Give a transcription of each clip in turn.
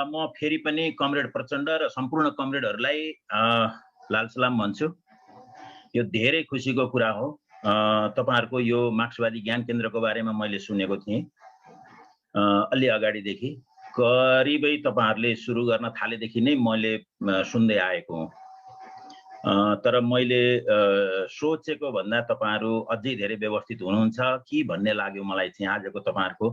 म फेरि पनि कमरेड प्रचण्ड र सम्पूर्ण कमरेडहरूलाई लाल सलाम भन्छु। यो धेरै खुसीको कुरा हो। तपाईहरुको यो मार्क्सवादी ज्ञान केन्द्रको बारेमा मैले सुनेको थिएँ अलि अगाडिदेखि, करिबै तपाईहरुले सुरु गर्न थालेदेखि नै मैले सुन्दै आएको हुँ। तर मैले सोचेको भन्दा तपाईहरु अझै धेरै व्यवस्थित हुनुहुन्छ कि भन्ने लाग्यो मलाई चाहिँ आजको तपाईहरुको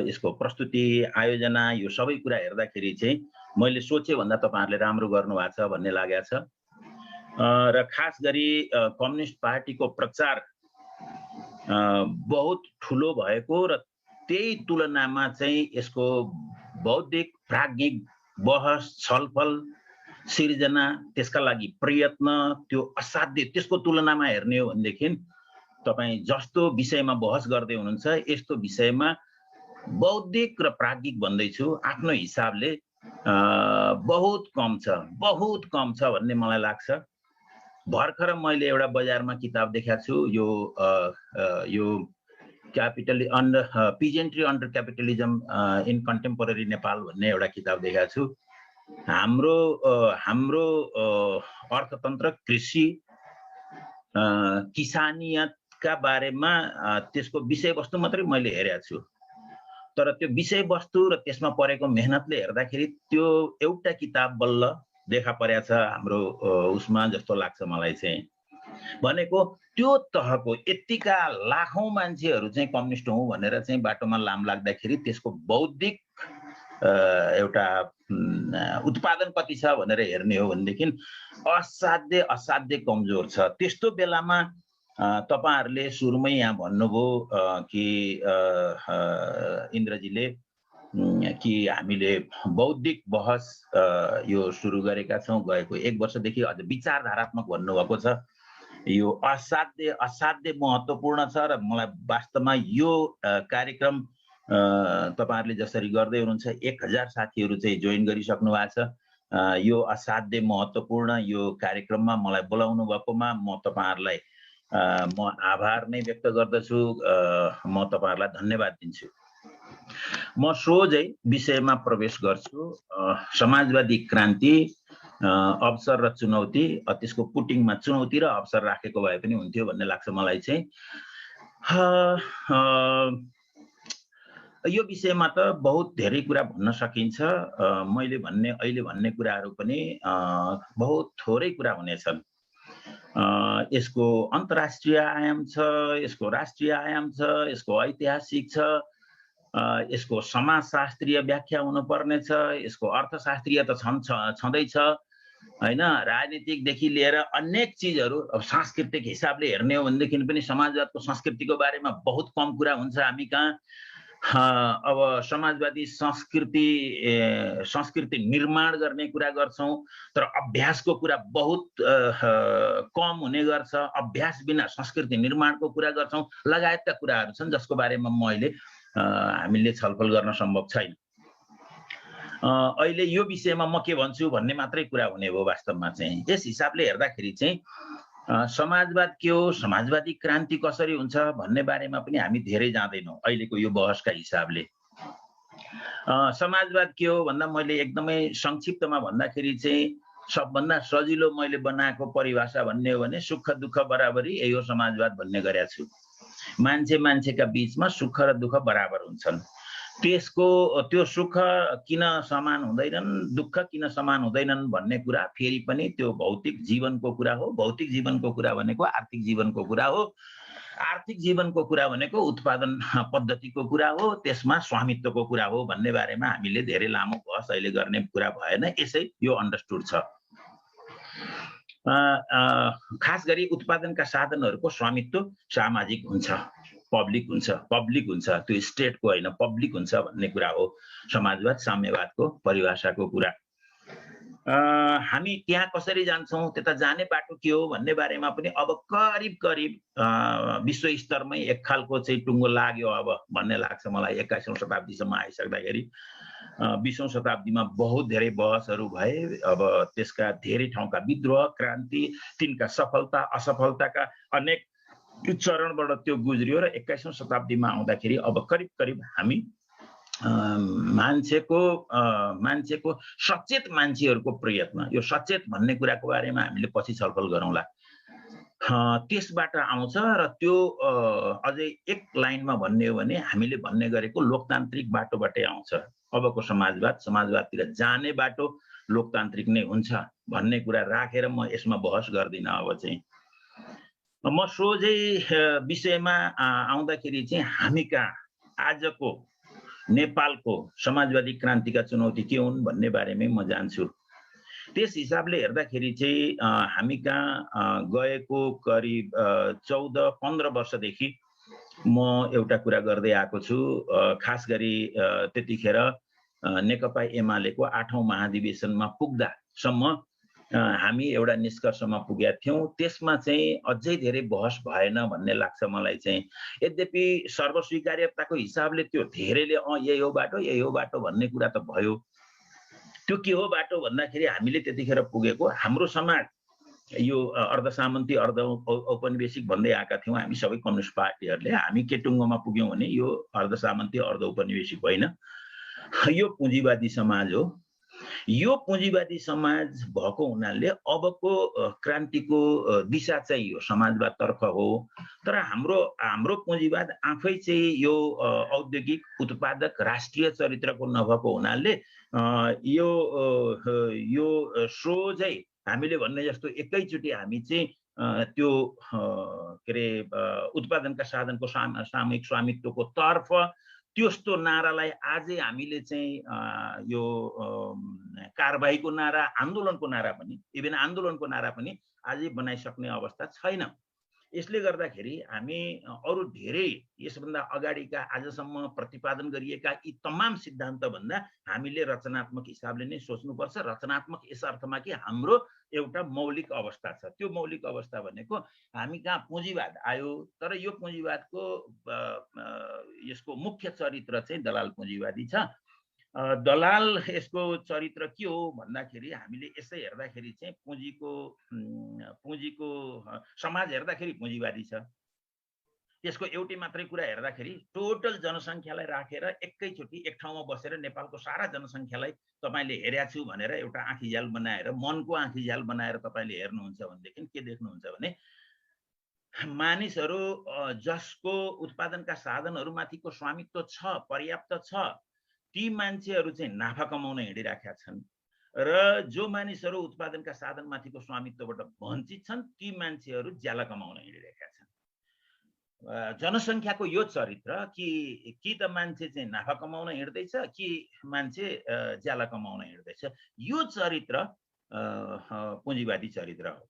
यसको प्रस्तुति, आयोजना, यो सबै कुरा हेर्दाखेरि चाहिँ मैले सोचे भन्दा तपाईहरुले राम्रो गर्नु भएको छ भन्ने लागेको छ। र खास गरी कम्युनिस्ट पार्टीको प्रचार बहुत ठुलो भएको र त्यही तुलनामा चाहिँ यसको बौद्धिक, प्राज्ञिक बहस, छलफल, सिर्जना, त्यसका लागि प्रयत्न, त्यो असाध्य, त्यसको तुलनामा हेर्ने हो भनेदेखि तपाई जस्तो विषयमा बहस गर्दै हुनुहुन्छ यस्तो विषयमा बौद्धिक र प्राज्ञिक भन्दैछु आफ्नो हिसाबले बहुत कम छ भन्ने मलाई लाग्छ। भर्खर मैले एउटा बजारमा किताब देखाएको छु, यो capital under peasantry under capitalism in contemporary Nepal भन्ने एउटा किताब देखाएको छु। हाम्रो अर्थतन्त्र, कृषि, किसानियतका बारेमा त्यसको विषयवस्तु मात्रै मैले हेरेको छु, तर त्यो विषयवस्तु र त्यसमा परेको मेहनतले हेर्दाखेरि त्यो एउटा किताब बल्ल देखा परेको छ हाम्रो उसमा जस्तो लाग्छ मलाई चाहिँ। भनेको त्यो तहको यतिका लाखौं मान्छेहरू चाहिँ कम्युनिस्ट हुँ भनेर चाहिँ बाटोमा लाम लाग्दाखेरि त्यसको बौद्धिक एउटा उत्पादन कति छ भनेर हेर्ने हो भनेदेखि असाध्य कमजोर छ। त्यस्तो बेलामा तपाईहरुले सुरुमै यहाँ भन्नुभयो कि इन्द्रजीले कि हामीले बौद्धिक बहस यो सुरु गरेका छौं गएको 1 वर्षदेखि, अझ विचारधारात्मक भन्नुभएको छ। यो असाध्य महत्त्वपूर्ण छ र मलाई वास्तवमा यो कार्यक्रम तपाईहरुले जसरी गर्दै हुनुहुन्छ 1000 साथीहरु चाहिँ जोइन गरिसक्नु भएको छ। यो असाध्य महत्त्वपूर्ण यो कार्यक्रममा मलाई बोलाउनु भएकोमा म तपाईहरुलाई म आभार नै व्यक्त गर्दछु। म तपाईहरुलाई धन्यवाद दिन्छु। म सोझै विषयमा प्रवेश गर्छु। समाजवादी क्रान्ति, अवसर र चुनौती, त्यसको पुटिङमा चुनौती र अवसर राखेको भए पनि हुन्थ्यो भन्ने लाग्छ मलाई चाहिँ। यो विषयमा त बहुत धेरै कुरा भन्न सकिन्छ। मैले अहिले भन्ने कुराहरू पनि बहुत थोरै कुरा हुनेछन्। यसको अन्तर्राष्ट्रिय आयाम छ, यसको राष्ट्रिय आयाम छ, यसको ऐतिहासिक छ, यसको समाजशास्त्रीय व्याख्या हुनुपर्ने छ, यसको अर्थशास्त्रीय त छँदैछ हैन, राजनीतिकदेखि लिएर अनेक चिजहरू। अब सांस्कृतिक हिसाबले हेर्ने हो भनेदेखि पनि समाजवादको संस्कृतिको बारेमा बहुत कम कुरा हुन्छ हामी कहाँ। अब समाजवादी संस्कृति निर्माण गर्ने कुरा गर्छौं, तर अभ्यासको कुरा बहुत कम हुने गर्छ। अभ्यास बिना संस्कृति निर्माणको कुरा गर्छौं लगायतका कुराहरू छन् जसको बारेमा हामीले छलफल गर्न सम्भव छैन। अहिले यो विषयमा म के भन्छु भन्ने मात्रै कुरा हुने भयो वास्तवमा चाहिँ। यस हिसाबले हेर्दाखेरि चाहिँ समाजवाद के हो, समाजवादी क्रान्ति कसरी हुन्छ भन्ने बारेमा पनि हामी धेरै जान्दैनौं अहिलेको यो बहसका हिसाबले। समाजवाद के हो भन्दा मैले एकदमै संक्षिप्तमा भन्दाखेरि चाहिँ सबभन्दा सजिलो मैले बनाएको परिभाषा भन्ने हो भने सुख दुःख बराबरी, यही हो समाजवाद भन्ने गरेको छु। मान्छेका बीचमा सुख र दुःख बराबर हुन्छन्। त्यो सुख किन समान हुँदैनन्, दुःख किन समान हुँदैनन् भन्ने कुरा फेरि पनि त्यो भौतिक जीवनको कुरा हो। भौतिक जीवनको कुरा भनेको आर्थिक जीवनको कुरा हो। आर्थिक जीवनको कुरा भनेको उत्पादन पद्धतिको कुरा हो, त्यसमा स्वामित्वको कुरा हो भन्ने बारेमा हामीले धेरै लामो बहस अहिले गर्ने कुरा भएन। यसै यो अन्डरस्टुड छ। खास गरी उत्पादनका साधनहरूको स्वामित्व सामाजिक हुन्छ, पब्लिक हुन्छ, त्यो स्टेटको होइन पब्लिक हुन्छ भन्ने कुरा हो समाजवाद साम्यवादको परिभाषाको कुरा। हामी त्यहाँ कसरी जान्छौं, त्यता जाने बाटो के हो भन्ने बारेमा पनि अब करिब विश्व स्तरमै एक खालको चाहिँ टुङ्गो लाग्यो अब भन्ने लाग्छ मलाई। 21औं शताब्दीसम्म आइसक्दाखेरि 20औं शताब्दीमा बहुत धेरै बहसहरू भए। अब त्यसका धेरै ठाउँका विद्रोह, क्रान्ति, तिनका सफलता असफलताका अनेक चरणबाट त्यो गुज्रियो र 21औं शताब्दीमा आउँदाखेरि अब करिब हामी मान्छेको सचेत मान्छेहरूको प्रयत्न, यो सचेत भन्ने कुराको बारेमा हामीले पछि छलफल गरौँला, त्यसबाट आउँछ। र त्यो अझै एक लाइनमा भन्ने हो भने हामीले भन्ने गरेको लोकतान्त्रिक बाटोबाटै आउँछ। अबको समाजवादतिर जाने बाटो लोकतान्त्रिक नै हुन्छ भन्ने कुरा राखेर म यसमा बहस गर्दिनँ। अब चाहिँ म सोझै विषयमा आउँदाखेरि चाहिँ हामी कहाँ आजको नेपालको समाजवादी क्रान्तिका चुनौती के हुन् भन्ने बारेमै म जान्छु। त्यस हिसाबले हेर्दाखेरि चाहिँ हामी कहाँ गएको करिब 14-15 वर्षदेखि म एउटा कुरा गर्दै आएको छु। खास गरी त्यतिखेर नेकपा एमालेको 8औं महाधिवेशनमा पुग्दासम्म हामी एउटा निष्कर्षमा पुगेका थियौँ। त्यसमा चाहिँ अझै धेरै बहस भएन भन्ने लाग्छ मलाई चाहिँ। यद्यपि सर्वस्वीकार्यताको हिसाबले त्यो धेरैले यही हो बाटो भन्ने कुरा त भयो। त्यो के हो बाटो भन्दाखेरि हामीले त्यतिखेर पुगेको हाम्रो समाज यो अर्धसामन्ती अर्ध औपनिवेशिक भन्दै आएका थियौँ हामी सबै कम्युनिस्ट पार्टीहरूले। हामी के टुङ्गोमा पुग्यौँ भने यो अर्धसामन्ती अर्ध औपनिवेशिक होइन, यो पुँजीवादी समाज हो। यो पुँजीवादी समाज भएको हुनाले अबको क्रान्तिको दिशा चाहिँ यो समाजवादतर्फ हो। तर हाम्रो पुँजीवाद आफै चाहिँ यो औद्योगिक उत्पादक राष्ट्रिय चरित्रको नभएको हुनाले यो सोझै हामीले भन्ने जस्तो एकैचोटि हामी चाहिँ त्यो के अरे उत्पादनका साधनको सामूहिक स्वामित्वको तर्फ त्यस्तो नारालाई आजै हामीले चाहिँ यो कारबाहीको नारा, आन्दोलनको नारा पनि, इभन आन्दोलनको नारा पनि आजै बनाइसक्ने अवस्था छैन। यसले गर्दाखेरि हामी अरू धेरै यसभन्दा अगाडिका आजसम्म प्रतिपादन गरिएका यी तमाम सिद्धान्त भन्दा हामीले रचनात्मक हिसाबले नै सोच्नुपर्छ। रचनात्मक यस अर्थमा कि हाम्रो एउटा मौलिक अवस्था छ। त्यो मौलिक अवस्था भनेको हामी कहाँ पुँजीवाद आयो, तर यो पुँजीवादको यसको मुख्य चरित्र चाहिँ दलाल पुँजीवादी छ। दलाल यसको चरित्र के हो भन्दाखेरि हामीले यसै हेर्दाखेरि चाहिँ पुँजीको समाज हेर्दाखेरि पुँजीवादी छ। त्यसको एउटै मात्रै कुरा हेर्दाखेरि टोटल जनसङ्ख्यालाई राखेर एकैचोटि एक ठाउँमा बसेर नेपालको सारा जनसङ्ख्यालाई तपाईँले हेरेको छु भनेर एउटा आँखीझ्याल बनाएर, मनको आँखीझ्याल बनाएर तपाईँले हेर्नुहुन्छ भनेदेखि के देख्नुहुन्छ भने मानिसहरू जसको उत्पादनका साधनहरूमाथिको स्वामित्व छ, पर्याप्त छ, ती मान्छेहरू चाहिँ नाफा कमाउन हिँडिराखेका छन् र जो मानिसहरू उत्पादनका साधनमाथिको स्वामित्वबाट वञ्चित छन् ती मान्छेहरू ज्याला कमाउन हिँडिरहेका छन्। जनसङ्ख्याको यो चरित्र कि त मान्छे चाहिँ नाफा कमाउन हिँड्दैछ कि मान्छे ज्याला कमाउन हिँड्दैछ, यो चरित्र पुँजीवादी चरित्र हो।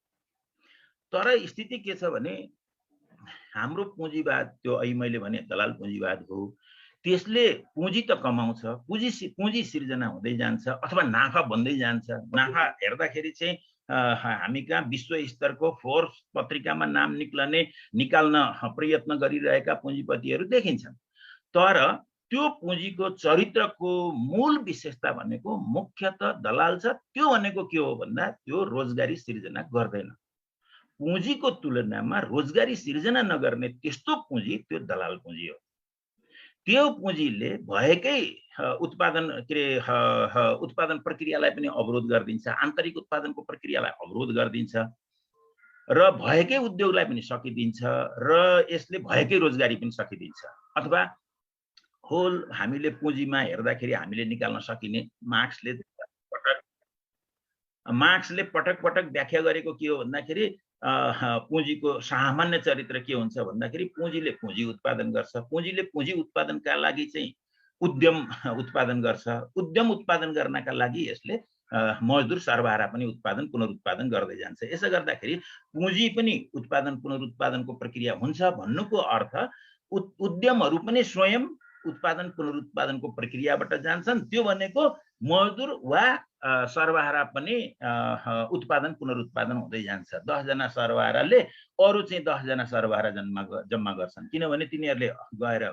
तर स्थिति के छ भने हाम्रो पुँजीवाद त्यो अहिले मैले भने दलाल पुँजीवाद हो। त्यसले पुँजी त कमाउँछ, पुँजी सिर्जना हुँदै जान्छ अथवा नाफा बन्दै जान्छ। नाफा हेर्दाखेरि चाहिँ हामी कहाँ विश्व स्तरको फोर्ब्स पत्रिकामा नाम निकाल्न प्रयत्न गरिरहेका पुँजीपतिहरू देखिन्छन्। तर त्यो पुँजीको चरित्रको मूल विशेषता भनेको मुख्यतः दलाल छ। त्यो भनेको के हो भन्दा त्यो रोजगारी सिर्जना गर्दैन। पुँजीको तुलनामा रोजगारी सिर्जना नगर्ने त्यस्तो पुँजी त्यो दलाल पुँजी हो। त्यो पुँजीले भएकै उत्पादन उत्पादन प्रक्रियालाई पनि अवरोध गरिदिन्छ, आन्तरिक उत्पादनको प्रक्रियालाई अवरोध गरिदिन्छ र भएकै उद्योगलाई पनि सकिदिन्छ र यसले भएकै रोजगारी पनि सकिदिन्छ। अथवा होल हामीले पुँजीमा हेर्दाखेरि हामीले निकाल्न सकिने मार्क्सले पटक पटक व्याख्या गरेको के हो भन्दाखेरि पुँजीको सामान्य चरित्र के हुन्छ भन्दाखेरि पुँजीले पुँजी उत्पादन गर्छ, पुँजीले पुँजी उत्पादनका लागि चाहिँ उद्यम उत्पादन गर्छ, उद्यम उत्पादन गर्नका लागि यसले मजदुर सरबारा पनि उत्पादन पुनरुत्पादन गर्दै जान्छ। यसो गर्दाखेरि पुँजी पनि उत्पादन पुनरुत्पादनको प्रक्रिया हुन्छ भन्नुको अर्थ उद्यमहरू पनि स्वयं उत्पादन पुनरुत्पादनको प्रक्रियाबाट जान्छन्। त्यो भनेको मजदुर वा सरबारा पनि उत्पादन पुनरुत्पादन हुँदै जान्छ। 10 जना सरबाराले अरू चाहिँ 10 जना सरबारा जम्मा गर्छन्, किनभने तिनीहरूले गएर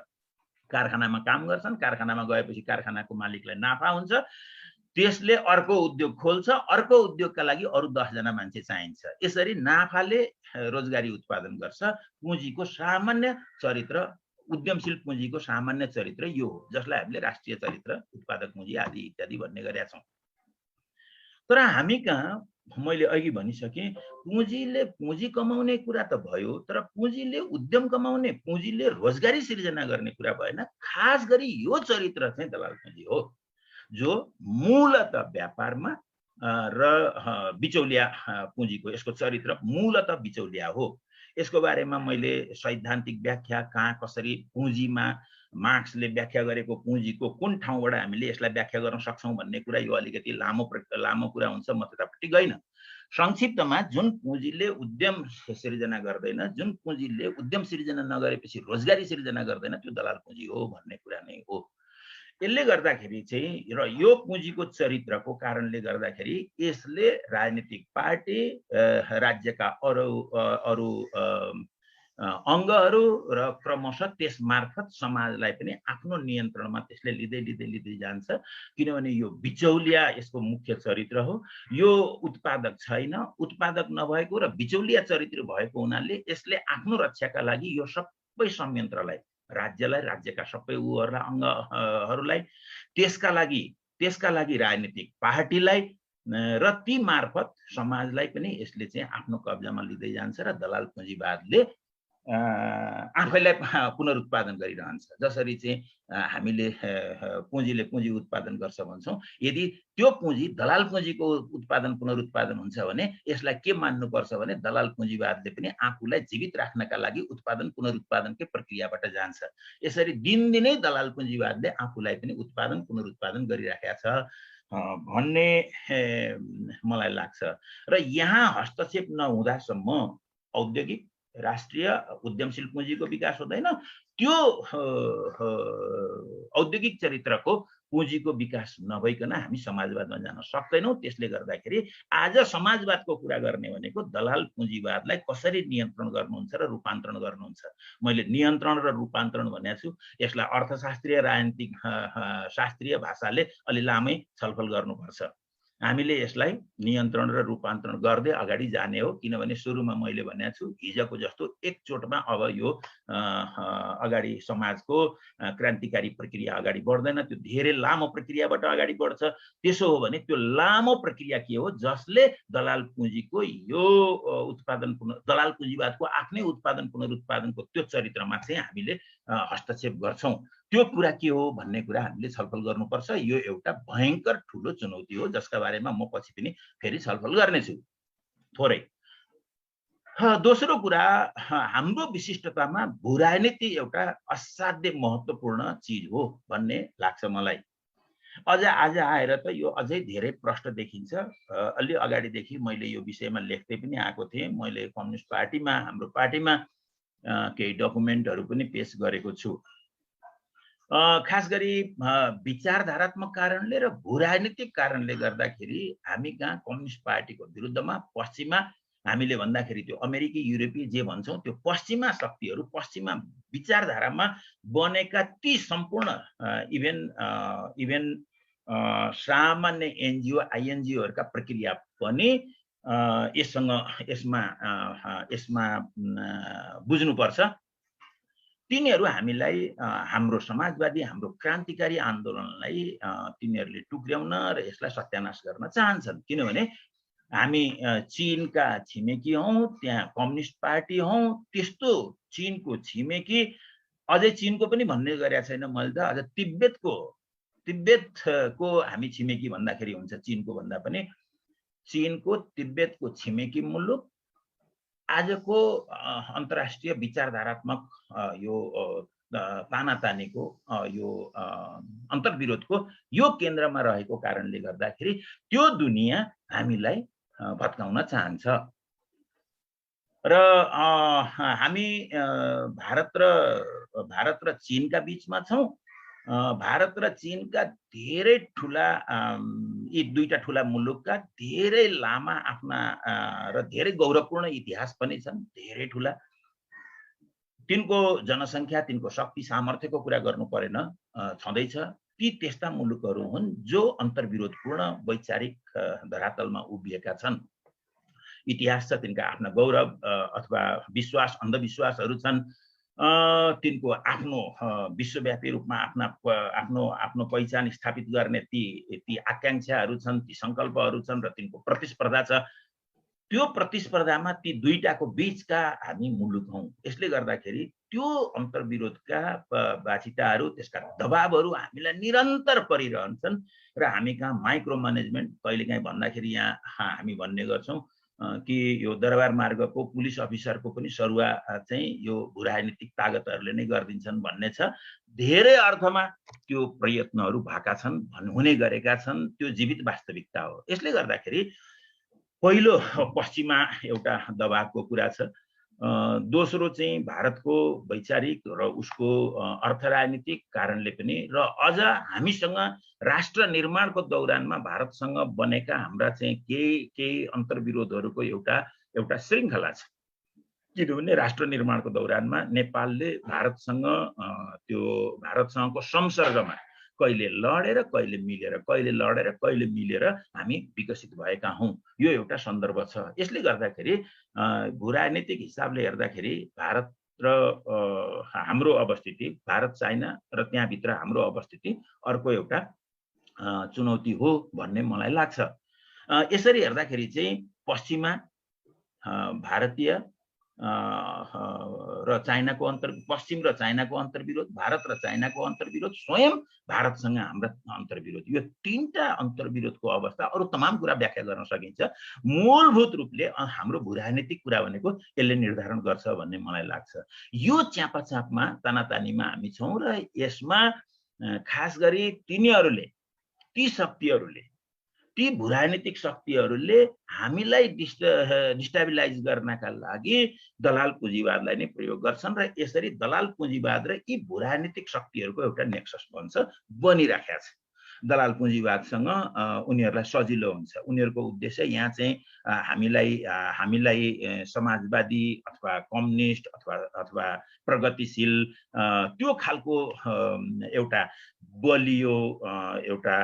कारखानामा काम गर्छन्। कारखानामा गएपछि कारखानाको मालिकलाई नाफा हुन्छ, त्यसले अर्को उद्योग खोल्छ, अर्को उद्योगका लागि अरू 10 जना मान्छे चाहिन्छ। यसरी नाफाले रोजगारी उत्पादन गर्छ। पुँजीको सामान्य चरित्र उद्यमशील पुँजीको सामान्य चरित्र यो हो, जसलाई हामीले राष्ट्रिय चरित्र, उत्पादक पुँजी आदि इत्यादि भन्ने गरेका छौँ। तर हामी कहाँ मैले अघि भनिसकेँ, पुँजी कमाउने कुरा त भयो, तर पुँजीले उद्यम कमाउने, पुँजीले रोजगारी सिर्जना गर्ने कुरा भएन। खास गरी यो चरित्र चाहिँ दलाल पुँजी हो, जो मूलतः व्यापारमा र बिचौलिया पुँजीको यसको चरित्र मूलतः बिचौलिया हो। यसको बारेमा मैले सैद्धान्तिक व्याख्या कहाँ कसरी पुँजीमा मार्क्सले व्याख्या गरेको पुँजीको कुन ठाउँबाट हामीले यसलाई व्याख्या गर्न सक्छौँ भन्ने कुरा यो अलिकति लामो कुरा हुन्छ, म त्यतापट्टि गइन। संक्षिप्तमा जुन पुँजीले उद्यम सिर्जना गर्दैन, जुन पुँजीले उद्यम सिर्जना नगरेपछि रोजगारी सिर्जना गर्दैन, त्यो दलाल पुँजी हो भन्ने कुरा नै हो। यसले गर्दाखेरि चाहिँ र यो पुँजीको चरित्रको कारणले गर्दाखेरि यसले राजनीतिक पार्टी, राज्यका अरू अङ्गहरू र क्रमशः त्यस मार्फत समाजलाई पनि आफ्नो नियन्त्रणमा त्यसले लिँदै जान्छ। किनभने यो बिचौलिया यसको मुख्य चरित्र हो। यो उत्पादक छैन, उत्पादक नभएको र बिचौलिया चरित्र भएको हुनाले यसले आफ्नो रक्षाका लागि यो सबै संयन्त्रलाई, राज्यलाई, राज्यका सबै उहरूलाई, अङ्गहरूलाई, त्यसका लागि राजनीतिक पार्टीलाई र ती मार्फत समाजलाई पनि यसले चाहिँ आफ्नो कब्जामा लिँदै जान्छ र दलाल पुँजीवादले आफैलाई पुनरुत्पादन गरिरहन्छ। जसरी चाहिँ हामीले पुँजीले पुँजी उत्पादन गर्छ भन्छौँ, यदि त्यो पुँजी दलाल पुँजीको उत्पादन पुनरुत्पादन हुन्छ भने यसलाई के मान्नुपर्छ भने दलाल पुँजीवादले पनि आफूलाई जीवित राख्नका लागि उत्पादन पुनरुत्पादनकै प्रक्रियाबाट जान्छ। यसरी दिनदिनै दलाल पुँजीवादले आफूलाई पनि उत्पादन पुनरुत्पादन गरिराखेको छ भन्ने मलाई लाग्छ। र यहाँ हस्तक्षेप नहुँदासम्म औद्योगिक राष्ट्रिय उद्यमशील पुँजीको विकास हुँदैन, त्यो औद्योगिक चरित्रको पुँजीको विकास नभइकन हामी समाजवादमा जान सक्दैनौँ। त्यसले गर्दाखेरि आज समाजवादको कुरा गर्ने भनेको दलाल पुँजीवादलाई कसरी नियन्त्रण गर्नुहुन्छ र रूपान्तरण गर्नुहुन्छ। मैले नियन्त्रण र रूपान्तरण भनेको छु, यसलाई अर्थशास्त्रीय राजनीतिक शास्त्रीय भाषाले अलि लामै छलफल गर्नुपर्छ। हामीले यसलाई नियन्त्रण र रूपान्तरण गर्दै अगाडि जाने हो। किनभने सुरुमा मैले भनेको छु, हिजोको जस्तो एकचोटमा अब यो अगाडि समाजको क्रान्तिकारी प्रक्रिया अगाडि बढ्दैन, त्यो धेरै लामो प्रक्रियाबाट अगाडि बढ्छ। त्यसो हो भने त्यो लामो प्रक्रिया के हो, जसले दलाल पुँजीको यो दलाल पुँजीवादको आफ्नै उत्पादन पुनरुत्पादनको त्यो चरित्रमा चाहिँ हामीले हस्तक्षेप गर्छौँ। त्यो कुरा के हो भन्ने कुरा हामीले छलफल गर्नुपर्छ। यो एउटा भयङ्कर ठुलो चुनौती हो, जसका बारेमा म पछि पनि फेरि छलफल गर्नेछु थोरै। दोस्रो कुरा, हाम्रो विशिष्टतामा भूराजनीति एउटा असाध्य महत्त्वपूर्ण चिज हो भन्ने लाग्छ मलाई। अझ आज आएर त यो अझै धेरै प्रश्न देखिन्छ। अलि अगाडिदेखि मैले यो विषयमा लेख्दै पनि आएको थिएँ। मैले कम्युनिस्ट पार्टीमा, हाम्रो पार्टीमा केही डकुमेन्टहरू पनि पेश गरेको छु। खास गरी विचारधारात्मक कारणले र भूराजनीतिक कारणले गर्दाखेरि हामी कहाँ कम्युनिस्ट पार्टीको विरुद्धमा पश्चिमा, हामीले भन्दाखेरि त्यो अमेरिकी युरोपीय जे भन्छौँ, त्यो पश्चिमा शक्तिहरू, पश्चिमा विचारधारामा बनेका ती सम्पूर्ण इभेन सामान्य एनजिओ आइएनजिओहरूका प्रक्रिया पनि यसमा बुझ्नुपर्छ। तिनीहरू हामीलाई, हाम्रो समाजवादी, हाम्रो क्रान्तिकारी आन्दोलनलाई तिनीहरूले टुक्र्याउन र यसलाई सत्यानाश गर्न चाहन्छन्। किनभने हामी चीनका छिमेकी हौँ, त्यहाँ कम्युनिस्ट पार्टी हौँ। त्यस्तो चीनको छिमेकी, अझै चीनको पनि भन्ने गरेको छैन मैले त, अझ तिब्बतको हामी छिमेकी भन्दाखेरि हुन्छ, चीनको भन्दा पनि चीनको तिब्बतको छिमेकी मुलुक आजको अन्तर्राष्ट्रिय विचारधारात्मक यो तानातानीको, यो अन्तर्विरोधको यो केन्द्रमा रहेको कारणले गर्दाखेरि त्यो दुनिया हामीलाई भत्काउन चाहन्छ। र हामी भारत र चीनका बीचमा छौँ। भारत र चीनका धेरै ठुला, यी दुईटा ठुला मुलुकका धेरै लामा आफ्ना र धेरै गौरवपूर्ण इतिहास पनि छन्, धेरै ठुला। तिनको जनसङ्ख्या, तिनको शक्ति सामर्थ्यको कुरा गर्नु परेन, छँदैछ। ती त्यस्ता मुलुकहरू हुन् जो अन्तर्विरोधपूर्ण वैचारिक धरातलमा उभिएका छन्। इतिहास छ, तिनका आफ्ना गौरव अथवा विश्वास, अन्धविश्वासहरू छन्। तिनको आफ्नो विश्वव्यापी रूपमा आफ्नो पहिचान स्थापित गर्ने ती आकांक्षाहरू छन्, ती सङ्कल्पहरू छन् र तिनको प्रतिस्पर्धा छ। त्यो प्रतिस्पर्धामा ती दुईटाको बीचका हामी मुलुक हौं। यसले गर्दाखेरि त्यो अन्तर्विरोधका बाछिटाहरू, त्यसका दबावहरू हामीलाई निरन्तर परिरहन्छन् र हामी कहाँ माइक्रो म्यानेजमेन्ट कहिलेकाहीँ भन्दाखेरि यहाँ हामी भन्ने गर्छौं कि यो दरबार मार्गको पुलिस अफिसरको पनि सरुवा चाहिँ यो भूराजनीतिक तागतहरूले नै गरिदिन्छन् भन्ने छ। धेरै अर्थमा त्यो प्रयत्नहरू भएका छन्, हुने गरेका छन्। त्यो जीवित वास्तविकता हो। यसले गर्दाखेरि पहिलो पश्चिममा एउटा दबावको कुरा छ। दोस्रो चाहिँ भारतको वैचारिक र उसको अर्थ राजनीतिक कारणले पनि, र अझ हामीसँग राष्ट्र निर्माणको दौरानमा भारतसँग बनेका हाम्रा चाहिँ केही अन्तर्विरोधहरूको एउटा श्रृङ्खला छ। किनभने राष्ट्र निर्माणको दौरानमा नेपालले भारतसँगको संसर्गमा कहिले लडेर कहिले मिलेर हामी विकसित भएका हौं। यो एउटा सन्दर्भ छ। यसले गर्दाखेरि भूराजनीतिक हिसाबले हेर्दाखेरि भारत र हाम्रो अवस्थिति, भारत चाइना र त्यहाँभित्र हाम्रो अवस्थिति अर्को एउटा चुनौती हो भन्ने मलाई लाग्छ। यसरी हेर्दाखेरि चाहिँ पश्चिममा भारतीय र चाइनाको पश्चिम र चाइनाको अन्तर्विरोध, भारत र चाइनाको अन्तर्विरोध, स्वयं भारतसँग हाम्रो अन्तर्विरोध, यो तीनटा अन्तर्विरोधको अवस्था, अरु तमाम कुरा व्याख्या गर्न सकिन्छ। मूलभूत रूपले हाम्रो भूराजनीतिक कुरा भनेको यसले निर्धारण गर्छ भन्ने मलाई लाग्छ। यो च्यापाचापमा तानातानीमा हामी छौं र यसमा खास गरी ती भूराजनीतिक शक्तिहरूले हामीलाई डिस्टेबिलाइज गर्नका लागि दलाल पुँजीवादलाई नै प्रयोग गर्छन् र यसरी दलाल पुँजीवाद र यी भूराजनीतिक शक्तिहरूको एउटा नेक्सस बनिराखेको छ। दलाल पुँजीवादसँग उनीहरूलाई सजिलो हुन्छ। उनीहरूको उद्देश्य यहाँ चाहिँ हामीलाई समाजवादी अथवा कम्युनिस्ट अथवा प्रगतिशील त्यो खालको एउटा बलियो एउटा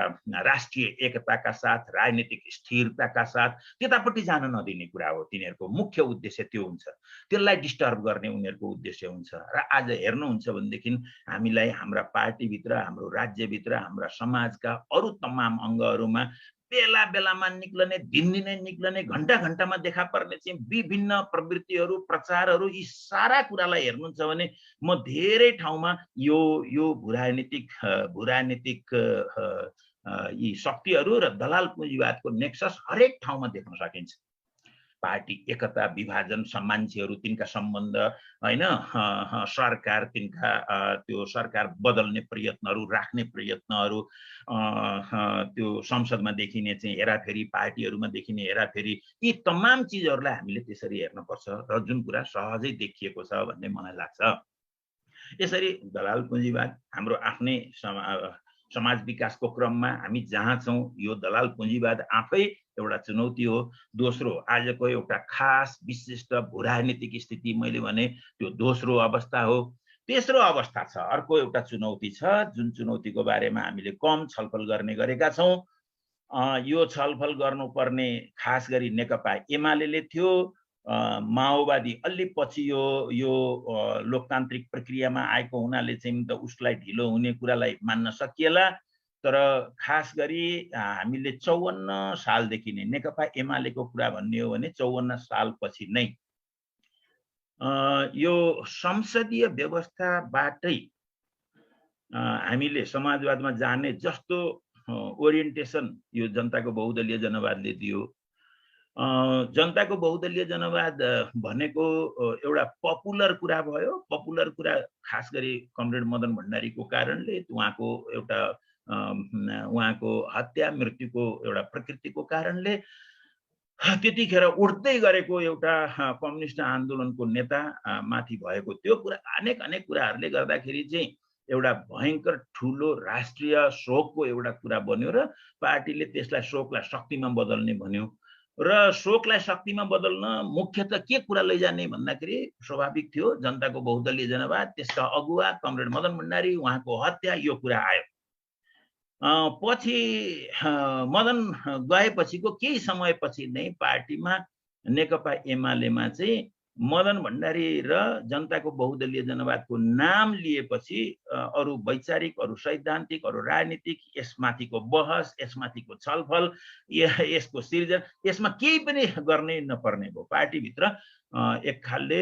राष्ट्रिय एकताका साथ, राजनीतिक स्थिरताका साथ त्यतापट्टि जान नदिने कुरा हो। तिनीहरूको मुख्य उद्देश्य त्यो हुन्छ। त्यसलाई डिस्टर्ब गर्ने उनीहरूको उद्देश्य हुन्छ। र आज हेर्नुहुन्छ भनेदेखि हामीलाई हाम्रा पार्टीभित्र, हाम्रो राज्यभित्र, हाम्रा समाजका अरु तमाम अङ्गहरूमा बेला बेलामा निक्लने, दिनदिनै निक्लने, घण्टा घण्टामा देखा पर्ने चाहिँ विभिन्न प्रवृत्तिहरू, प्रचारहरू, यी सारा कुरालाई हेर्नुहुन्छ भने म धेरै ठाउँमा यो भूराजनीतिक यी शक्तिहरू र दलाल पुँजीवादको नेक्सस हरेक ठाउँमा देख्न सकिन्छ। पार्टी एकता, विभाजन, मान्छेहरू तिनका सम्बन्ध हैन, सरकार तिनका त्यो सरकार बदल्ने प्रयत्नहरू, राख्ने प्रयत्नहरू, त्यो संसदमा देखिने चाहिँ हेराफेरी, पार्टीहरूमा देखिने हेराफेरी, यी तमाम चिजहरूलाई हामीले त्यसरी हेर्नुपर्छ र जुन कुरा सहजै देखिएको छ भन्ने मलाई लाग्छ। यसरी दलाल पुँजीवाद हाम्रो आफ्नै समाज विकासको क्रममा हामी जहाँ छौं, यो दलाल पुँजीवाद आफै एउटा चुनौती हो। दोस्रो, आजको एउटा खास विशिष्ट भूराजनीतिक स्थिति मैले भने त्यो दोस्रो अवस्था हो। तेस्रो अवस्था छ, अर्को एउटा चुनौती छ, जुन चुनौतीको बारेमा हामीले कम छलफल गर्ने गरेका छौं। यो छलफल गर्नुपर्ने खास गरी नेकपा एमाले थियो। माओवादी अलि पछि यो लोकतान्त्रिक प्रक्रियामा आएको हुनाले चाहिँ उसलाई ढिलो हुने कुरालाई मान्न सकिएला। तर खास गरी हामीले 54 सालदेखि नै नेकपा एमालेको कुरा भन्ने हो भने 54 सालपछि नै यो संसदीय व्यवस्थाबाटै हामीले समाजवादमा जाने जस्तो ओरिएन्टेसन यो जनताको बहुदलीय जनवादले दियो। जनताको बहुदलीय जनवाद भनेको एउटा पपुलर कुरा भयो। पपुलर कुरा खास गरी कमरेड मदन भण्डारीको कारणले, उहाँको हत्या मृत्युको एउटा प्रकृतिको कारणले त्यतिखेर उठ्दै गरेको एउटा कम्युनिस्ट आन्दोलनको नेता माथि भएको त्यो कुरा, अनेक कुराहरूले गर्दाखेरि चाहिँ एउटा भयंकर ठुलो राष्ट्रिय शोकको एउटा कुरा बन्यो र पार्टीले त्यसलाई शोकलाई शक्तिमा बदल्ने भन्यो। र शोकलाई शक्तिमा बदल्न मुख्यतः के कुरा लैजाने भन्दाखेरि स्वाभाविक थियो जनताको बहुदलीय जनवाद, त्यसका अगुवा कमरेड मदन भण्डारी, उहाँको हत्या, यो कुरा आयो। पछि मदन गएपछिको केही समयपछि नै पार्टीमा नेकपा एमालेमा चाहिँ मदन भण्डारी र जनताको बहुदलीय जनवादको नाम लिएपछि अरू वैचारिक, अरू सैद्धान्तिक, अरू राजनीतिक, यसमाथिको बहस, यसमाथिको छलफल, यसको सिर्जन, यसमा केही पनि गर्नै नपर्ने भयो। पार्टीभित्र एक खालले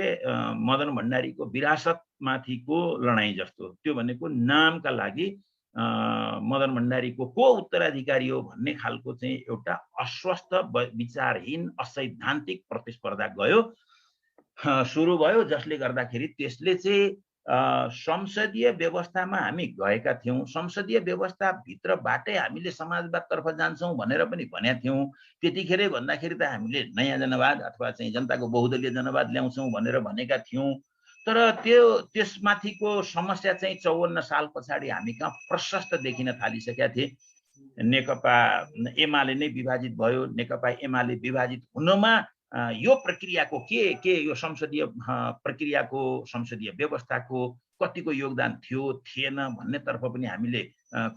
मदन भण्डारीको विरासतमाथिको लडाईँ जस्तो, त्यो भनेको नामका लागि मदन भण्डारीको को उत्तराधिकारी हो भन्ने खालको चाहिँ एउटा अस्वस्थ, विचारहीन, असैद्धान्तिक प्रतिस्पर्धा गयो, सुरु भयो, जसले गर्दाखेरि त्यसले चाहिँ संसदीय व्यवस्थामा हामी गएका थियौँ, संसदीय व्यवस्थाभित्रबाटै हामीले समाजवादतर्फ जान्छौँ भनेर पनि भनेका थियौँ। त्यतिखेरै भन्दाखेरि त हामीले नयाँ जनवाद अथवा चाहिँ जनताको बहुदलीय जनवाद ल्याउँछौँ भनेर भनेका थियौँ। तर त्यसमाथिको समस्या चाहिँ 54 साल पछाडि हामी कहाँ प्रशस्त देखिन थालिसकेका थिए। नेकपा एमाले नै विभाजित भयो। नेकपा एमाले विभाजित हुनमा यो प्रक्रियाको के यो संसदीय प्रक्रियाको, संसदीय व्यवस्थाको कतिको योगदान थियो थिएन भन्नेतर्फ पनि हामीले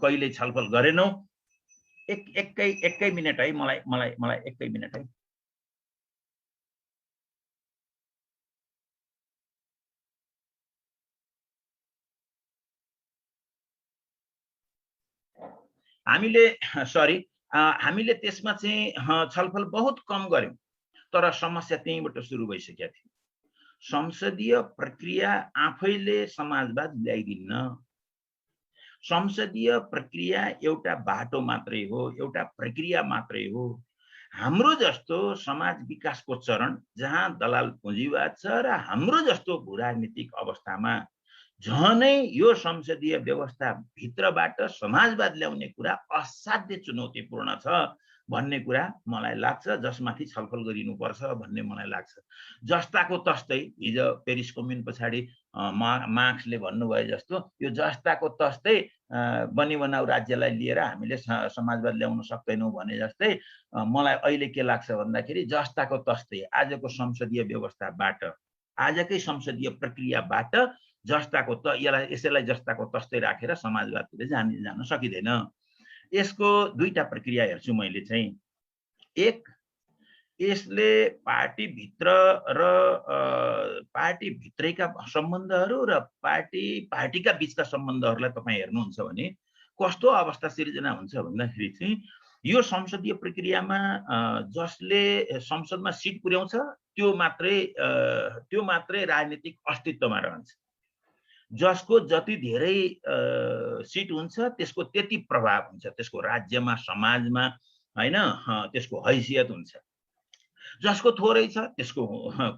कहिल्यै छलफल गरेनौँ। एकै मिनेट है, मलाई एकै मिनेट है। हामीले त्यसमा चाहिँ छलफल बहुत कम गर्यौं, तर समस्या त्यहीँबाट सुरु भइसकेको थियो। संसदीय प्रक्रिया आफैले समाजवाद ल्याइदिन्न। संसदीय प्रक्रिया एउटा बाटो मात्रै हो, एउटा प्रक्रिया मात्रै हो। हाम्रो जस्तो समाज विकासको चरण जहाँ दलाल पुँजीवाद छ र हाम्रो जस्तो भूराजनीतिक अवस्थामा झनै यो संसदीय व्यवस्था भित्रबाट समाजवाद ल्याउने कुरा असाध्य चुनौतीपूर्ण छ भन्ने कुरा मलाई लाग्छ, जसमाथि छलफल गरिनुपर्छ भन्ने मलाई लाग्छ। जस्ताको तस्तै हिजो पेरिस कम्युन पछाडि मार्क्सले भन्नुभयो जस्तो यो जस्ताको तस्तै बनी बनाउ राज्यलाई लिएर हामीले समाजवाद ल्याउन सक्दैनौँ भने जस्तै मलाई अहिले के लाग्छ भन्दाखेरि जस्ताको तस्तै आजको संसदीय व्यवस्थाबाट, आजकै संसदीय प्रक्रियाबाट जस्ताको यसैलाई जस्ताको तस्तै राखेर समाजवादतिर जान सकिँदैन। यसको दुईटा प्रक्रिया हेर्छु मैले चाहिँ। एक, यसले पार्टीभित्र र पार्टीभित्रैका सम्बन्धहरू र पार्टीका बीचका सम्बन्धहरूलाई तपाईँ हेर्नुहुन्छ भने कस्तो अवस्था सिर्जना हुन्छ भन्दाखेरि चाहिँ यो संसदीय प्रक्रियामा जसले संसदमा सिट पुर्याउँछ त्यो मात्रै राजनीतिक अस्तित्वमा रहन्छ। जसको जति धेरै सिट हुन्छ त्यसको त्यति प्रभाव हुन्छ त्यसको राज्यमा, समाजमा, हैन, त्यसको हैसियत हुन्छ। जसको थोरै छ त्यसको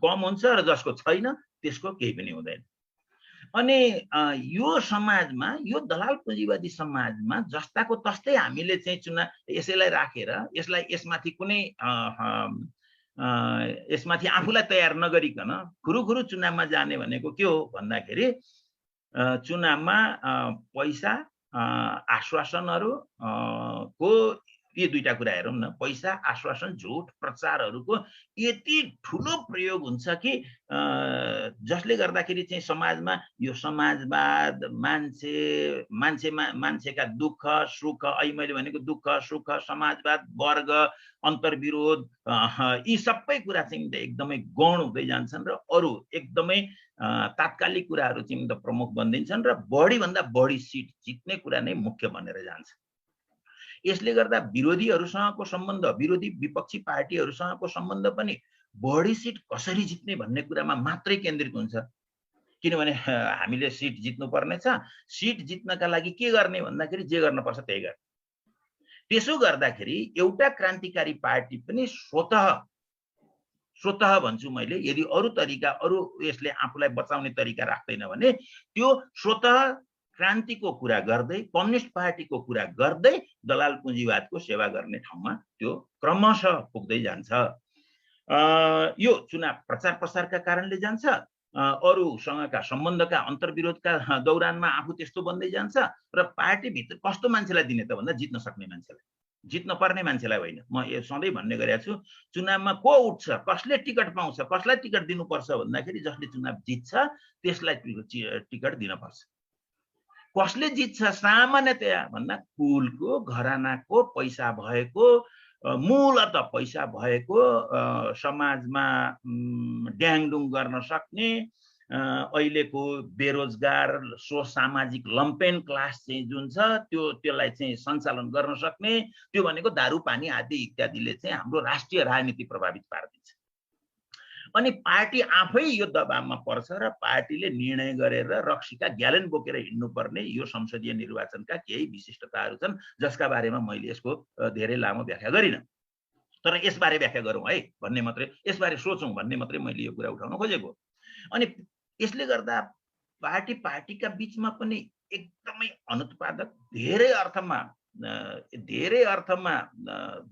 कम हुन्छ र जसको छैन त्यसको केही पनि हुँदैन। अनि यो समाजमा, यो दलाल पुँजीवादी समाजमा जस्ताको तस्तै हामीले चाहिँ यसैलाई राखेर यसमाथि कुनै यसमाथि आफूलाई तयार नगरिकन खुरुखुरु चुनावमा जाने भनेको के हो भन्दाखेरि चुनावमा पैसा, आश्वासनहरू को यी दुईटा कुरा हेरौँ न। पैसा, आश्वासन, झुट, प्रचारहरूको यति ठुलो प्रयोग हुन्छ कि जसले गर्दाखेरि चाहिँ समाजमा यो समाजवाद, मान्छेका दुःख सुख, अहिले मैले भनेको दुःख सुख, समाजवाद, वर्ग, अन्तर्विरोध, यी सबै कुरा चाहिँ एकदमै गौण हुँदै जान्छन् र अरू एकदमै तात्कालिक कुराहरू चाहिँ प्रमुख बन्दिन्छन् र बढीभन्दा बढी सिट जित्ने कुरा नै मुख्य बनेर जान्छ। यसले गर्दा विरोधीहरूसँगको सम्बन्ध, विरोधी विपक्षी पार्टीहरूसँगको सम्बन्ध पनि बढी सिट कसरी जित्ने भन्ने कुरामा मात्रै केन्द्रित हुन्छ। किनभने हामीले सिट जित्नुपर्ने छ, सिट जित्नका लागि के गर्ने भन्दाखेरि जे गर्नुपर्छ त्यही गर्ने। त्यसो गर्दाखेरि एउटा क्रान्तिकारी पार्टी पनि स्वतः भन्छु मैले, यदि अरू तरिका, अरू यसले आफूलाई बचाउने तरिका राख्दैन भने त्यो स्वतः क्रान्तिको कुरा गर्दै, कम्युनिस्ट पार्टीको कुरा गर्दै दलाल पुँजीवादको सेवा गर्ने ठाउँमा त्यो क्रमशः पुग्दै जान्छ। यो चुनाव प्रचार प्रसारका कारणले जान्छ, अरूसँगका सम्बन्धका अन्तर्विरोधका दौरानमा आफू त्यस्तो बन्दै जान्छ र पार्टीभित्र कस्तो मान्छेलाई दिने त भन्दा जित्न सक्ने मान्छेलाई, जित्न पर्ने मान्छेलाई होइन। म यो सधैँ भन्ने गरेको छु, चुनावमा को उठ्छ, कसले टिकट पाउँछ, कसलाई टिकट दिनुपर्छ भन्दाखेरि जसले चुनाव जित्छ त्यसलाई टिकट दिनुपर्छ। कसले जित्छ सामान्यतया भन्दा कुलको, घरानाको, पैसा भएको, मूलत पैसा भएको समाजमा ड्याङडुङ गर्न सक्ने अहिलेको बेरोजगार सामाजिक लम्पेन क्लास चाहिँ जुन छ त्यसलाई चाहिँ सञ्चालन गर्न सक्ने त्यो भनेको दारू पानी आदि इत्यादिले चाहिँ हाम्रो राष्ट्रिय राजनीति प्रभावित पार्दिन्छ। अनि पार्टी आफै यो दबावमा पर्छ र पार्टीले निर्णय गरेर रक्सीका ग्यालेन बोकेर हिँड्नुपर्ने यो संसदीय निर्वाचनका केही विशिष्टताहरू छन् जसका बारेमा मैले यसको धेरै लामो व्याख्या गरिनँ। तर यसबारे व्याख्या गरौँ है भन्ने मात्रै, यसबारे सोचौँ भन्ने मात्रै मैले यो कुरा उठाउन खोजेको। अनि यसले गर्दा पार्टीका बीचमा पनि एकदमै अनुत्पादक धेरै अर्थमा